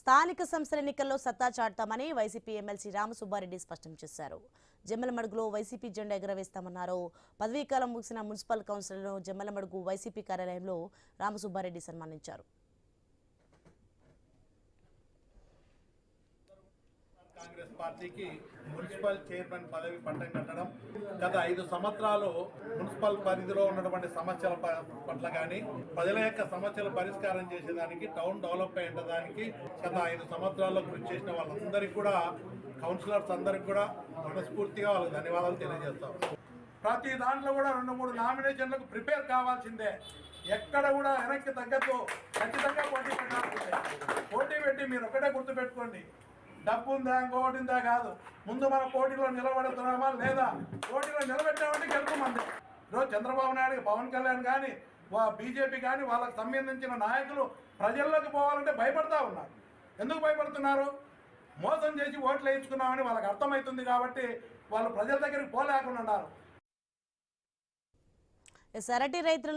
స్థానిక సంస్థల ఎన్నికల్లో సత్తా చాటుతామని వైసీపీ ఎమ్మెల్సీ రామసుబ్బారెడ్డి స్పష్టం చేశారు. జమ్మలమడుగులో వైసీపీ జెండా ఎగురవేస్తామన్నారు. పదవీకాలం ముగిసిన మున్సిపల్ కౌన్సిలర్ను జమ్మలమడుగు వైసీపీ కార్యాలయంలో రామసుబ్బారెడ్డి సన్మానించారు. కాంగ్రెస్ పార్టీకి మున్సిపల్ చైర్మన్ పదవి పట్టం కట్టడం, గత 5 సంవత్సరాలు మున్సిపల్ పరిధిలో ఉన్నటువంటి సమస్యల పట్ల కానీ ప్రజల యొక్క సమస్యలు పరిష్కారం చేసేదానికి, టౌన్ డెవలప్ అయ్యేదానికి గత 5 సంవత్సరాల్లో కృషి చేసిన వాళ్ళందరికీ కూడా, కౌన్సిలర్స్ అందరికీ కూడా మనస్ఫూర్తిగా వాళ్ళకి ధన్యవాదాలు తెలియజేస్తాం. ప్రతి దాంట్లో కూడా 2-3 నామినేషన్లకు ప్రిపేర్ కావాల్సిందే. ఎక్కడ కూడా వెనక్కి తగ్గద్దు, ఖచ్చితంగా పోటీ పెట్టాల్సిందే. పోటీ పెట్టి మీరు ఒకటే గుర్తుపెట్టుకోండి, డబ్బు ఉందా ఇంకోటి ఉందా కాదు, ముందు మన పోటీలో నిలబడుతున్నామా లేదా, పోటీలో నిలబెట్టామంటే గెలుపుమంది. ఈరోజు చంద్రబాబు నాయుడు, పవన్ కళ్యాణ్ కానీ, బీజేపీ కానీ వాళ్ళకి సంబంధించిన నాయకులు ప్రజల్లోకి పోవాలంటే భయపడతా ఉన్నారు. ఎందుకు భయపడుతున్నారు? మోసం చేసి ఓట్లు వేయించుకున్నామని వాళ్ళకి అర్థమవుతుంది కాబట్టి వాళ్ళు ప్రజల దగ్గరికి పోలేకుండా ఉన్నారు. అరటి రైతులు